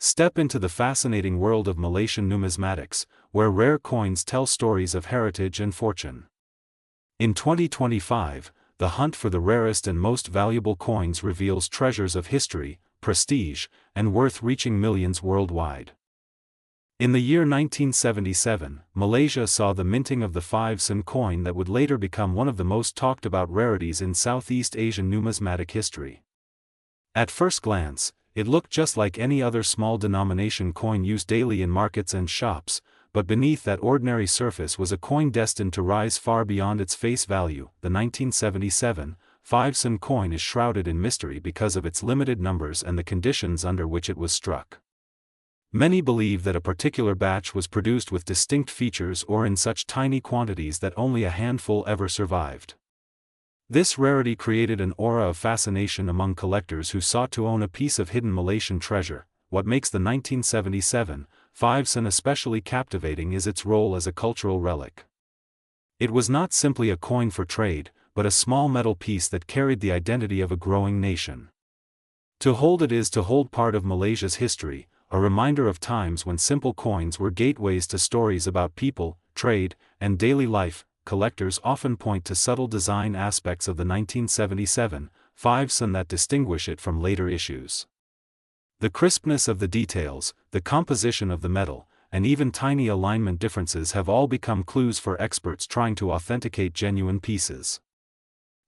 Step into the fascinating world of Malaysian numismatics, where rare coins tell stories of heritage and fortune. In 2025, the hunt for the rarest and most valuable coins reveals treasures of history, prestige, and worth reaching millions worldwide. In the year 1977, Malaysia saw the minting of the 5 sen coin that would later become one of the most talked about rarities in Southeast Asian numismatic history. At first glance, it looked just like any other small denomination coin used daily in markets and shops, but beneath that ordinary surface was a coin destined to rise far beyond its face value. The 1977 5 sen coin is shrouded in mystery because of its limited numbers and the conditions under which it was struck. Many believe that a particular batch was produced with distinct features or in such tiny quantities that only a handful ever survived. This rarity created an aura of fascination among collectors who sought to own a piece of hidden Malaysian treasure. What makes the 1977 5 sen especially captivating is its role as a cultural relic. It was not simply a coin for trade, but a small metal piece that carried the identity of a growing nation. To hold it is to hold part of Malaysia's history, a reminder of times when simple coins were gateways to stories about people, trade, and daily life. Collectors often point to subtle design aspects of the 1977 5 sen that distinguish it from later issues. The crispness of the details, the composition of the metal, and even tiny alignment differences have all become clues for experts trying to authenticate genuine pieces.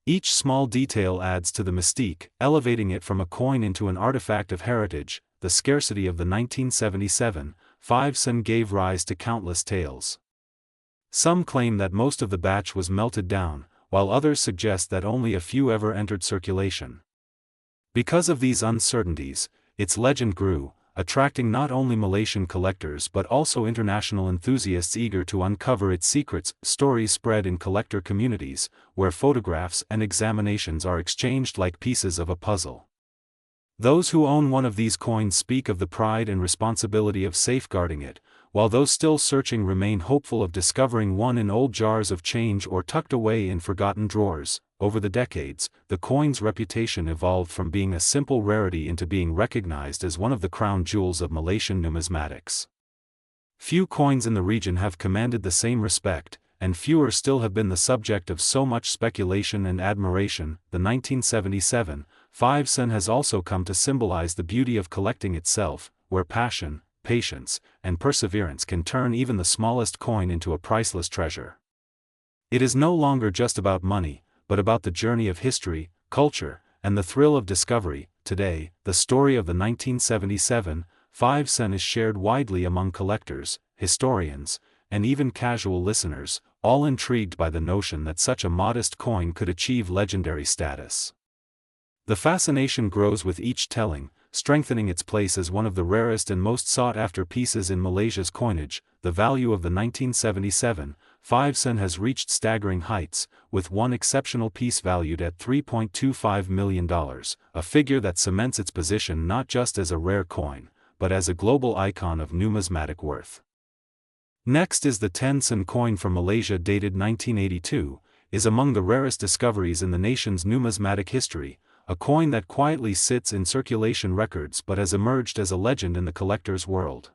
Each small detail adds to the mystique, elevating it from a coin into an artifact of heritage. The scarcity of the 1977 5 sen gave rise to countless tales. Some claim that most of the batch was melted down, while others suggest that only a few ever entered circulation. Because of these uncertainties, its legend grew, attracting not only Malaysian collectors but also international enthusiasts eager to uncover its secrets. Stories spread in collector communities, where photographs and examinations are exchanged like pieces of a puzzle. Those who own one of these coins speak of the pride and responsibility of safeguarding it, while those still searching remain hopeful of discovering one in old jars of change or tucked away in forgotten drawers. Over the decades, the coin's reputation evolved from being a simple rarity into being recognized as one of the crown jewels of Malaysian numismatics. Few coins in the region have commanded the same respect, and fewer still have been the subject of so much speculation and admiration. The 1977 5 sen has also come to symbolize the beauty of collecting itself, where passion, patience, and perseverance can turn even the smallest coin into a priceless treasure. It is no longer just about money, but about the journey of history, culture, and the thrill of discovery. Today, the story of the 1977 5 sen is shared widely among collectors, historians, and even casual listeners, all intrigued by the notion that such a modest coin could achieve legendary status. The fascination grows with each telling, strengthening its place as one of the rarest and most sought-after pieces in Malaysia's coinage. The value of the 1977 5 sen has reached staggering heights, with one exceptional piece valued at $3.25 million, a figure that cements its position not just as a rare coin, but as a global icon of numismatic worth. Next is the 10-sen coin from Malaysia dated 1982, is among the rarest discoveries in the nation's numismatic history, a coin that quietly sits in circulation records but has emerged as a legend in the collector's world.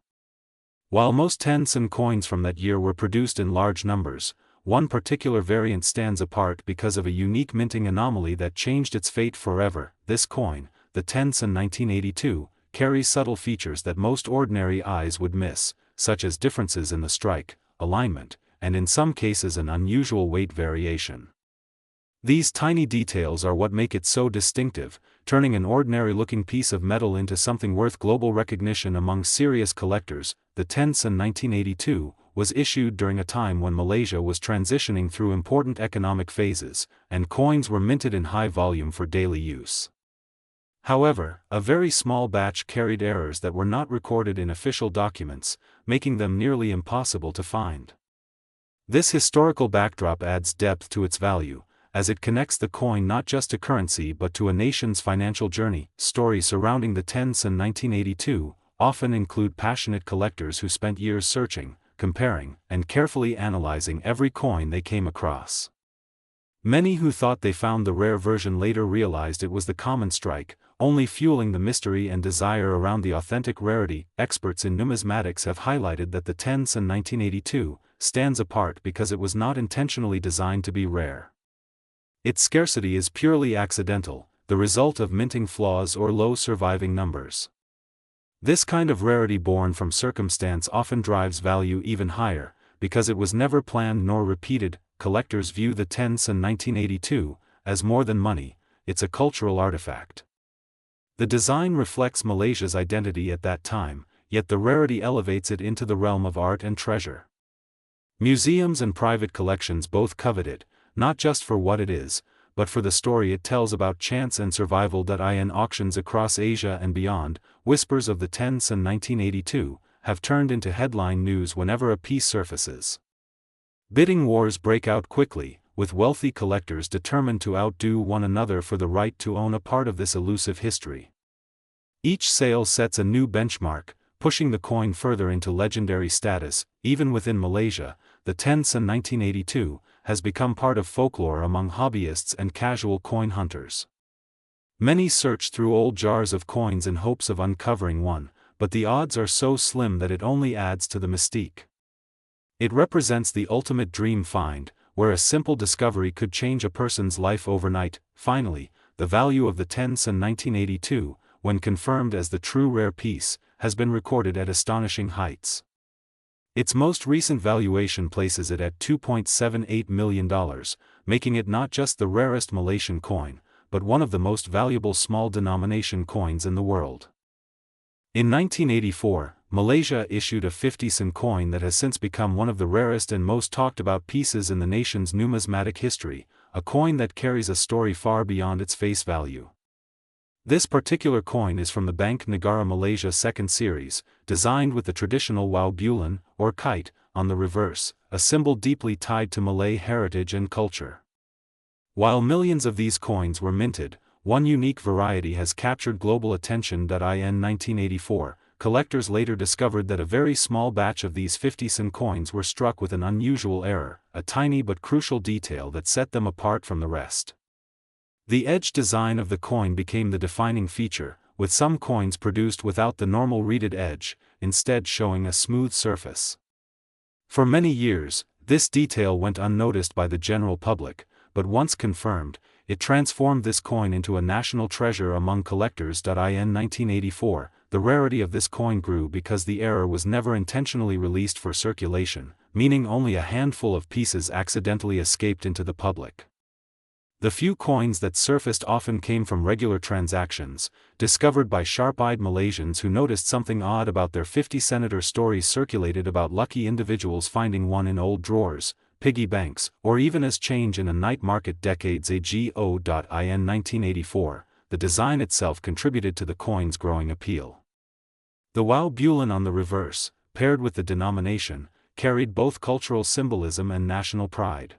While most 10-sen coins from that year were produced in large numbers, one particular variant stands apart because of a unique minting anomaly that changed its fate forever. This coin, the 10-sen 1982, carries subtle features that most ordinary eyes would miss, such as differences in the strike, alignment, and in some cases an unusual weight variation. These tiny details are what make it so distinctive, turning an ordinary-looking piece of metal into something worth global recognition among serious collectors. The 10-sen 1982 was issued during a time when Malaysia was transitioning through important economic phases, and coins were minted in high volume for daily use. However, a very small batch carried errors that were not recorded in official documents, making them nearly impossible to find. This historical backdrop adds depth to its value, as it connects the coin not just to currency but to a nation's financial journey. Stories surrounding the 10-sen 1982 often include passionate collectors who spent years searching, comparing, and carefully analyzing every coin they came across. Many who thought they found the rare version later realized it was the common strike, only fueling the mystery and desire around the authentic rarity. Experts in numismatics have highlighted that the 10 Sen 1982 stands apart because it was not intentionally designed to be rare. Its scarcity is purely accidental, the result of minting flaws or low surviving numbers. This kind of rarity born from circumstance often drives value even higher, because it was never planned nor repeated. Collectors view the 10 Sen 1982 as more than money, it's a cultural artifact. The design reflects Malaysia's identity at that time, yet the rarity elevates it into the realm of art and treasure. Museums and private collections both covet it, not just for what it is, but for the story it tells about chance and survival. In auctions across Asia and beyond, whispers of the 10 Sen 1982 have turned into headline news whenever a piece surfaces. Bidding wars break out quickly, with wealthy collectors determined to outdo one another for the right to own a part of this elusive history. Each sale sets a new benchmark, pushing the coin further into legendary status. Even within Malaysia, the 10 Sen 1982 has become part of folklore among hobbyists and casual coin hunters. Many search through old jars of coins in hopes of uncovering one, but the odds are so slim that it only adds to the mystique. It represents the ultimate dream find, where a simple discovery could change a person's life overnight. Finally, the value of the 10 Sen 1982, when confirmed as the true rare piece, has been recorded at astonishing heights. Its most recent valuation places it at $2.78 million, making it not just the rarest Malaysian coin, but one of the most valuable small denomination coins in the world. In 1984, Malaysia issued a 50 Sen coin that has since become one of the rarest and most talked about pieces in the nation's numismatic history, a coin that carries a story far beyond its face value. This particular coin is from the Bank Negara Malaysia 2nd Series, designed with the traditional wow bulan, or kite, on the reverse, a symbol deeply tied to Malay heritage and culture. While millions of these coins were minted, one unique variety has captured global attention. In 1984, collectors later discovered that a very small batch of these 50 Sen coins were struck with an unusual error, a tiny but crucial detail that set them apart from the rest. The edge design of the coin became the defining feature, with some coins produced without the normal reeded edge, instead showing a smooth surface. For many years, this detail went unnoticed by the general public, but once confirmed, it transformed this coin into a national treasure among collectors. In 1984, the rarity of this coin grew because the error was never intentionally released for circulation, meaning only a handful of pieces accidentally escaped into the public. The few coins that surfaced often came from regular transactions, discovered by sharp-eyed Malaysians who noticed something odd about their 50 Senator. Stories circulated about lucky individuals finding one in old drawers, piggy banks, or even as change in a night market decades ago. In 1984, the design itself contributed to the coin's growing appeal. The wow bulan on the reverse, paired with the denomination, carried both cultural symbolism and national pride.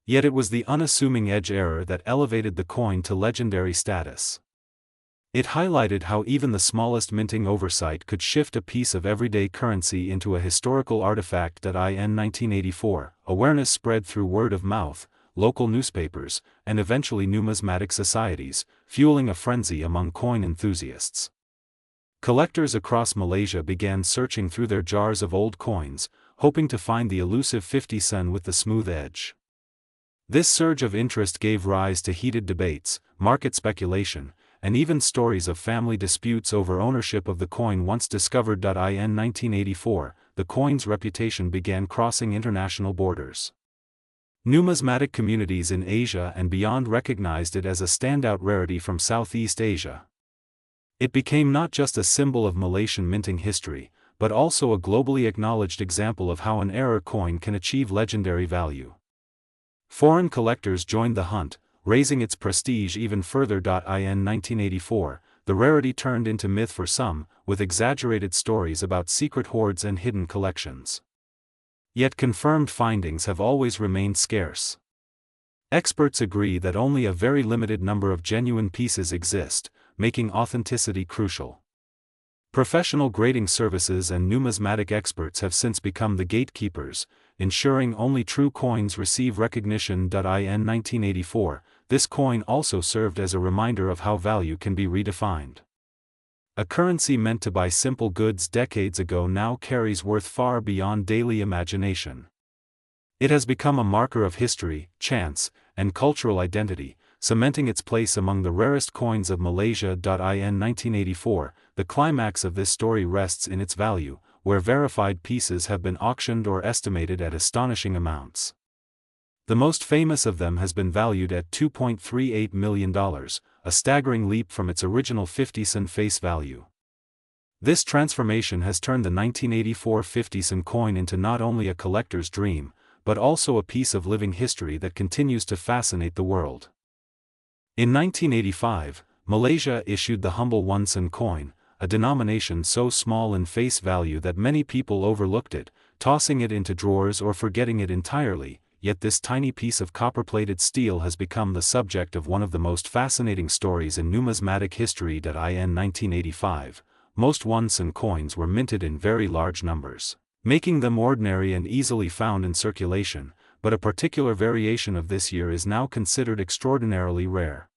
Yet it was the unassuming edge error that elevated the coin to legendary status. It highlighted how even the smallest minting oversight could shift a piece of everyday currency into a historical artifact. In 1984, awareness spread through word of mouth, local newspapers, and eventually numismatic societies, fueling a frenzy among coin enthusiasts. Collectors across Malaysia began searching through their jars of old coins, hoping to find the elusive 50 Sen with the smooth edge. This surge of interest gave rise to heated debates, market speculation, and even stories of family disputes over ownership of the coin once discovered. In 1984, the coin's reputation began crossing international borders. Numismatic communities in Asia and beyond recognized it as a standout rarity from Southeast Asia. It became not just a symbol of Malaysian minting history, but also a globally acknowledged example of how an error coin can achieve legendary value. Foreign collectors joined the hunt, raising its prestige even further. In 1984, the rarity turned into myth for some, with exaggerated stories about secret hoards and hidden collections. Yet confirmed findings have always remained scarce. Experts agree that only a very limited number of genuine pieces exist, making authenticity crucial. Professional grading services and numismatic experts have since become the gatekeepers, ensuring only true coins receive recognition. In 1984, this coin also served as a reminder of how value can be redefined. A currency meant to buy simple goods decades ago now carries worth far beyond daily imagination. It has become a marker of history, chance, and cultural identity, cementing its place among the rarest coins of Malaysia. In 1984, the climax of this story rests in its value, where verified pieces have been auctioned or estimated at astonishing amounts. The most famous of them has been valued at $2.38 million, a staggering leap from its original 50-cent face value. This transformation has turned the 1984 50-cent coin into not only a collector's dream, but also a piece of living history that continues to fascinate the world. In 1985, Malaysia issued the humble 1 cent coin, a denomination so small in face value that many people overlooked it, tossing it into drawers or forgetting it entirely. Yet this tiny piece of copper-plated steel has become the subject of one of the most fascinating stories in numismatic history. In 1985, most 1 cent coins were minted in very large numbers, making them ordinary and easily found in circulation, but a particular variation of this year is now considered extraordinarily rare.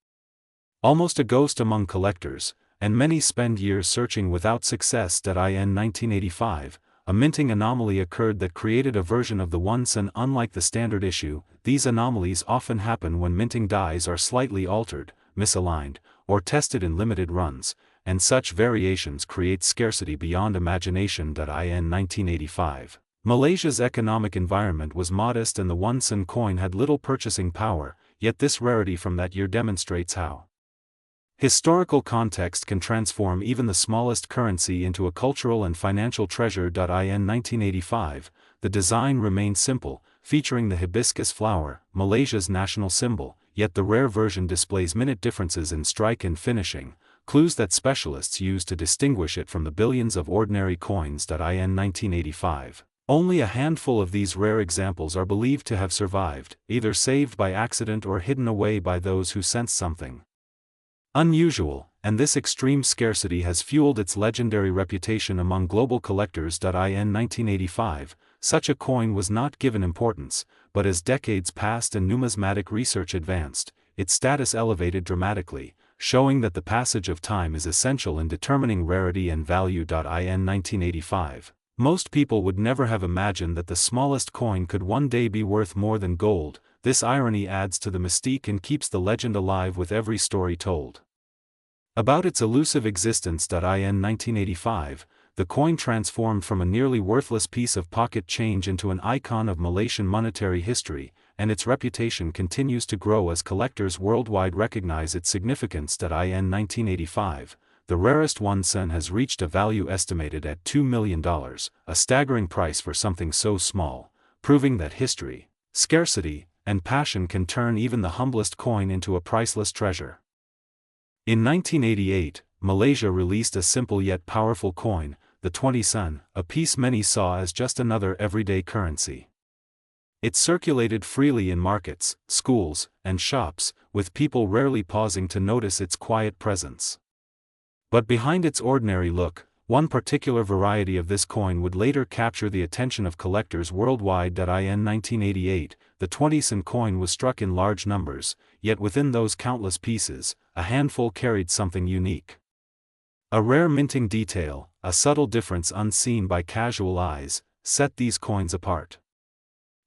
Almost a ghost among collectors, and many spend years searching without success. In 1985, a minting anomaly occurred that created a version of the 1 cent unlike the standard issue. These anomalies often happen when minting dies are slightly altered, misaligned, or tested in limited runs, and such variations create scarcity beyond imagination. In 1985, Malaysia's economic environment was modest and the 1 cent coin had little purchasing power, yet this rarity from that year demonstrates how historical context can transform even the smallest currency into a cultural and financial treasure. In 1985, the design remained simple, featuring the hibiscus flower, Malaysia's national symbol, yet the rare version displays minute differences in strike and finishing, clues that specialists use to distinguish it from the billions of ordinary coins. In 1985, only a handful of these rare examples are believed to have survived, either saved by accident or hidden away by those who sensed something unusual, and this extreme scarcity has fueled its legendary reputation among global collectors. In 1985, such a coin was not given importance, but as decades passed and numismatic research advanced, its status elevated dramatically, showing that the passage of time is essential in determining rarity and value. In 1985, most people would never have imagined that the smallest coin could one day be worth more than gold. This irony adds to the mystique and keeps the legend alive with every story told about its elusive existence. In 1985, the coin transformed from a nearly worthless piece of pocket change into an icon of Malaysian monetary history, and its reputation continues to grow as collectors worldwide recognize its significance. In 1985, the rarest 1 cent has reached a value estimated at $2 million, a staggering price for something so small, proving that history, scarcity, and passion can turn even the humblest coin into a priceless treasure. In 1988, Malaysia released a simple yet powerful coin, the 20 sen, a piece many saw as just another everyday currency. It circulated freely in markets, schools, and shops, with people rarely pausing to notice its quiet presence. But behind its ordinary look, one particular variety of this coin would later capture the attention of collectors worldwide. In 1988, the 20 cent coin was struck in large numbers, yet within those countless pieces, a handful carried something unique. A rare minting detail, a subtle difference unseen by casual eyes, set these coins apart.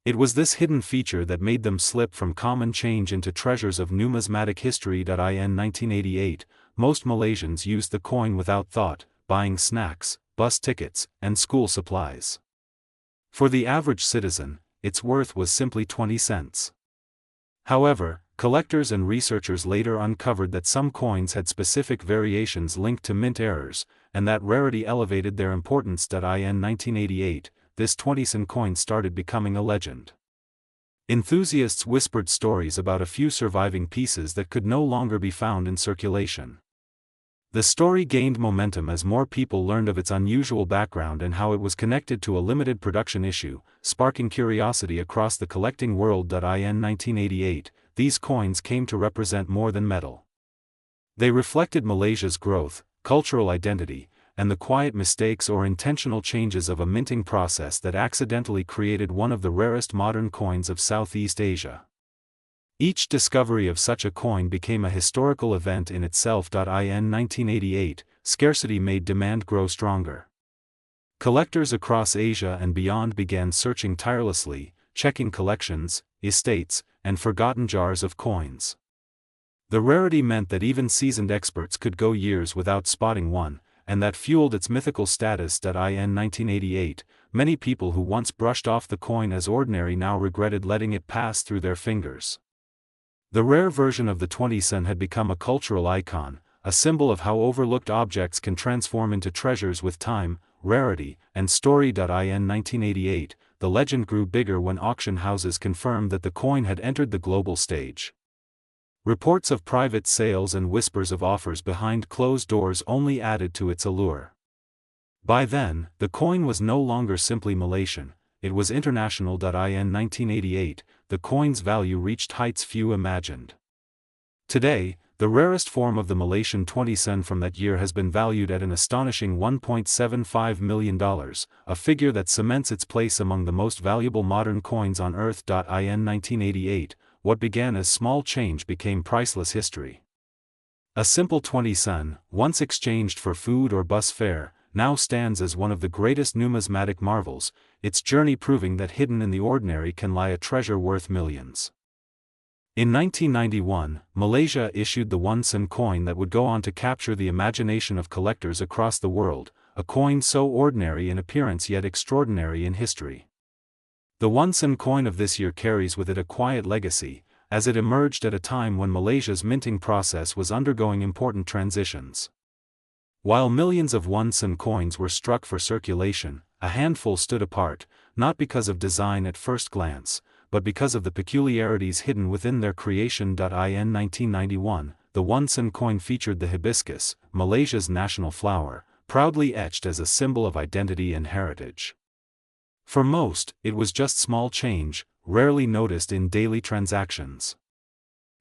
It was this hidden feature that made them slip from common change into treasures of numismatic history. In 1988, most Malaysians used the coin without thought, buying snacks, bus tickets, and school supplies. For the average citizen, its worth was simply 20 cents. However, collectors and researchers later uncovered that some coins had specific variations linked to mint errors, and that rarity elevated their importance. In 1988, this 20 cent coin started becoming a legend. Enthusiasts whispered stories about a few surviving pieces that could no longer be found in circulation. The story gained momentum as more people learned of its unusual background and how it was connected to a limited production issue, sparking curiosity across the collecting world. In 1988, these coins came to represent more than metal. They reflected Malaysia's growth, cultural identity, and the quiet mistakes or intentional changes of a minting process that accidentally created one of the rarest modern coins of Southeast Asia. Each discovery of such a coin became a historical event in itself. In 1988, scarcity made demand grow stronger. Collectors across Asia and beyond began searching tirelessly, checking collections, estates, and forgotten jars of coins. The rarity meant that even seasoned experts could go years without spotting one, and that fueled its mythical status. In 1988, many people who once brushed off the coin as ordinary now regretted letting it pass through their fingers. The rare version of the 20 sen had become a cultural icon, a symbol of how overlooked objects can transform into treasures with time, rarity, and story. In 1988, the legend grew bigger when auction houses confirmed that the coin had entered the global stage. Reports of private sales and whispers of offers behind closed doors only added to its allure. By then, the coin was no longer simply Malaysian, it was international. In 1988, the coin's value reached heights few imagined. Today, the rarest form of the Malaysian 20 sen from that year has been valued at an astonishing $1.75 million, a figure that cements its place among the most valuable modern coins on Earth. In 1988, what began as small change became priceless history. A simple 20 sen, once exchanged for food or bus fare, now stands as one of the greatest numismatic marvels, its journey proving that hidden in the ordinary can lie a treasure worth millions. In 1991, Malaysia issued the 1 sen coin that would go on to capture the imagination of collectors across the world, a coin so ordinary in appearance yet extraordinary in history. The 1 sen coin of this year carries with it a quiet legacy, as it emerged at a time when Malaysia's minting process was undergoing important transitions. While millions of 1 sen coins were struck for circulation, a handful stood apart, not because of design at first glance, but because of the peculiarities hidden within their creation. In 1991, the 1 sen coin featured the hibiscus, Malaysia's national flower, proudly etched as a symbol of identity and heritage. For most, it was just small change, rarely noticed in daily transactions.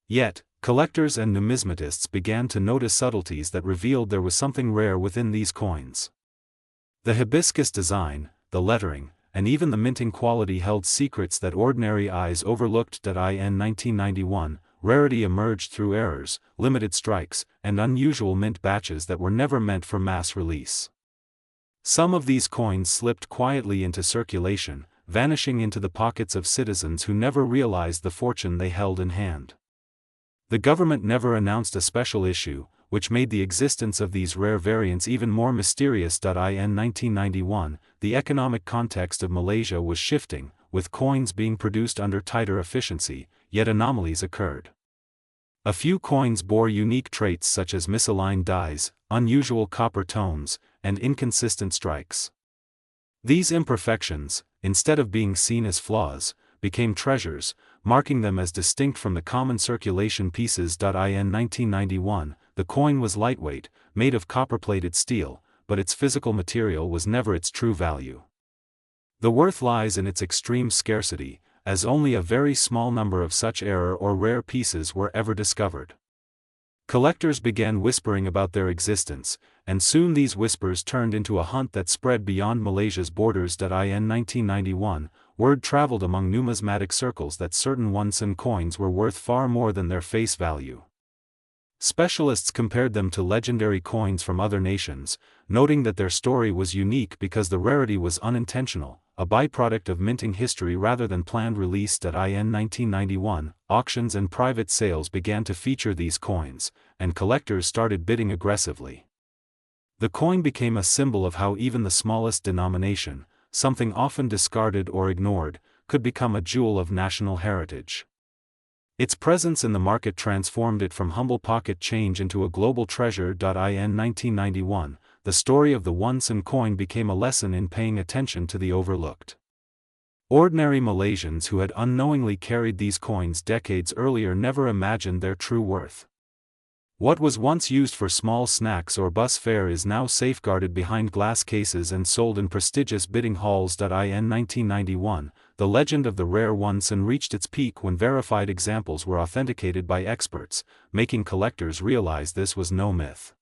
Yet, collectors and numismatists began to notice subtleties that revealed there was something rare within these coins. The hibiscus design, the lettering, and even the minting quality held secrets that ordinary eyes overlooked. In 1991, rarity emerged through errors, limited strikes, and unusual mint batches that were never meant for mass release. Some of these coins slipped quietly into circulation, vanishing into the pockets of citizens who never realized the fortune they held in hand. The government never announced a special issue, which made the existence of these rare variants even more mysterious. In 1991, the economic context of Malaysia was shifting, with coins being produced under tighter efficiency, yet anomalies occurred. A few coins bore unique traits such as misaligned dies, unusual copper tones, and inconsistent strikes. These imperfections, instead of being seen as flaws, became treasures, marking them as distinct from the common circulation pieces. In 1991, the coin was lightweight, made of copper-plated steel, but its physical material was never its true value. The worth lies in its extreme scarcity, as only a very small number of such rare or rare pieces were ever discovered. Collectors began whispering about their existence, and soon these whispers turned into a hunt that spread beyond Malaysia's borders. In 1991, word traveled among numismatic circles that certain 1 sen coins were worth far more than their face value. Specialists compared them to legendary coins from other nations, noting that their story was unique because the rarity was unintentional, a byproduct of minting history rather than planned release. In 1991, auctions and private sales began to feature these coins, and collectors started bidding aggressively. The coin became a symbol of how even the smallest denomination, something often discarded or ignored, could become a jewel of national heritage. Its presence in the market transformed it from humble pocket change into a global treasure. In 1991, the story of the 1 sen coin became a lesson in paying attention to the overlooked. Ordinary Malaysians who had unknowingly carried these coins decades earlier never imagined their true worth. What was once used for small snacks or bus fare is now safeguarded behind glass cases and sold in prestigious bidding halls. In 1991, the legend of the rare 1 sen reached its peak when verified examples were authenticated by experts, making collectors realize this was no myth.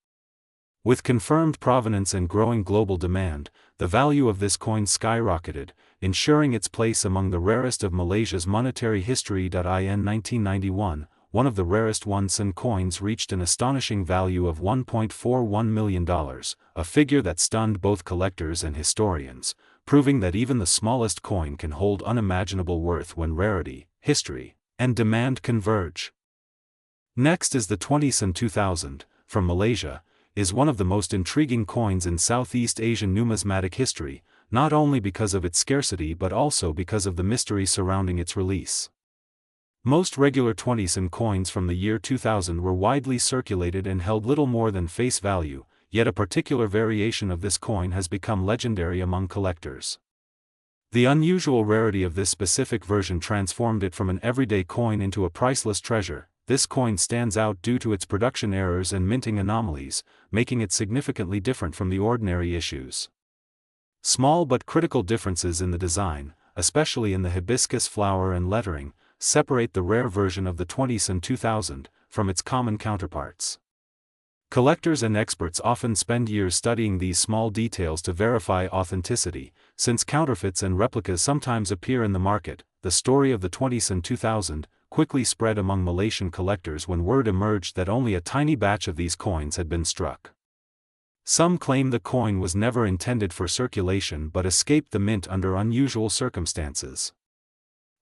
With confirmed provenance and growing global demand, the value of this coin skyrocketed, ensuring its place among the rarest of Malaysia's monetary history. In 1991, one of the rarest one-sen coins reached an astonishing value of $1.41 million, a figure that stunned both collectors and historians, proving that even the smallest coin can hold unimaginable worth when rarity, history, and demand converge. Next is the 20sen 2000, from Malaysia, is one of the most intriguing coins in Southeast Asian numismatic history, not only because of its scarcity but also because of the mystery surrounding its release. Most regular 20sen coins from the year 2000 were widely circulated and held little more than face value, yet a particular variation of this coin has become legendary among collectors. The unusual rarity of this specific version transformed it from an everyday coin into a priceless treasure. This coin stands out due to its production errors and minting anomalies, making it significantly different from the ordinary issues. Small but critical differences in the design, especially in the hibiscus flower and lettering, separate the rare version of the 20sen 2000 from its common counterparts. Collectors and experts often spend years studying these small details to verify authenticity, since counterfeits and replicas sometimes appear in the market. The story of the 20sen 2000 quickly spread among Malaysian collectors when word emerged that only a tiny batch of these coins had been struck. Some claim the coin was never intended for circulation but escaped the mint under unusual circumstances.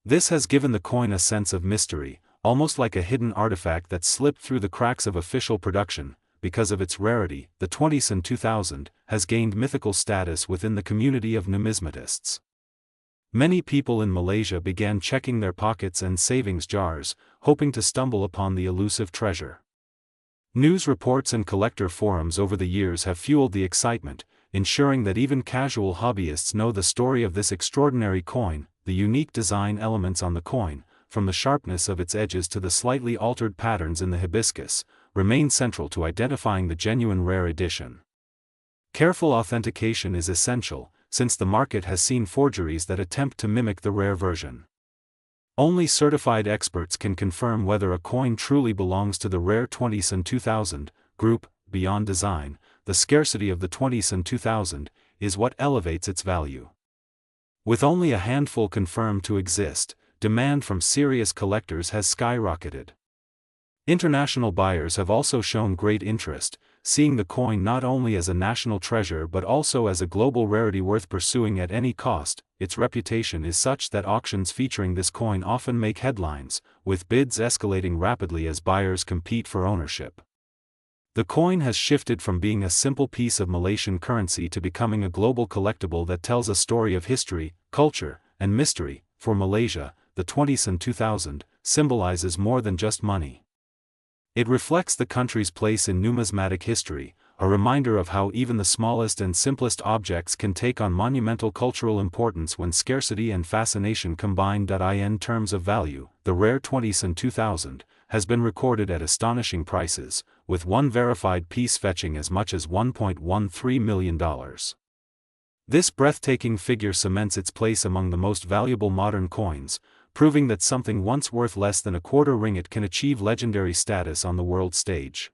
This has given the coin a sense of mystery, almost like a hidden artifact that slipped through the cracks of official production. Because of its rarity, the 20sen 2000 has gained mythical status within the community of numismatists. Many people in Malaysia began checking their pockets and savings jars, hoping to stumble upon the elusive treasure. News reports and collector forums over the years have fueled the excitement, ensuring that even casual hobbyists know the story of this extraordinary coin. The unique design elements on the coin, from the sharpness of its edges to the slightly altered patterns in the hibiscus, remain central to identifying the genuine rare edition. Careful authentication is essential, since the market has seen forgeries that attempt to mimic the rare version. Only certified experts can confirm whether a coin truly belongs to the rare 20sen 2000 group. Beyond design, the scarcity of the 20sen 2000 is what elevates its value. With only a handful confirmed to exist, demand from serious collectors has skyrocketed. International buyers have also shown great interest, seeing the coin not only as a national treasure but also as a global rarity worth pursuing at any cost. Its reputation is such that auctions featuring this coin often make headlines, with bids escalating rapidly as buyers compete for ownership. The coin has shifted from being a simple piece of Malaysian currency to becoming a global collectible that tells a story of history, culture, and mystery. For Malaysia, the 20sen 2000 symbolizes more than just money. It reflects the country's place in numismatic history, a reminder of how even the smallest and simplest objects can take on monumental cultural importance when scarcity and fascination combine. In terms of value, the rare 20sen 2000 has been recorded at astonishing prices, with one verified piece fetching as much as $1.13 million. This breathtaking figure cements its place among the most valuable modern coins, proving that something once worth less than a quarter ringgit can achieve legendary status on the world stage.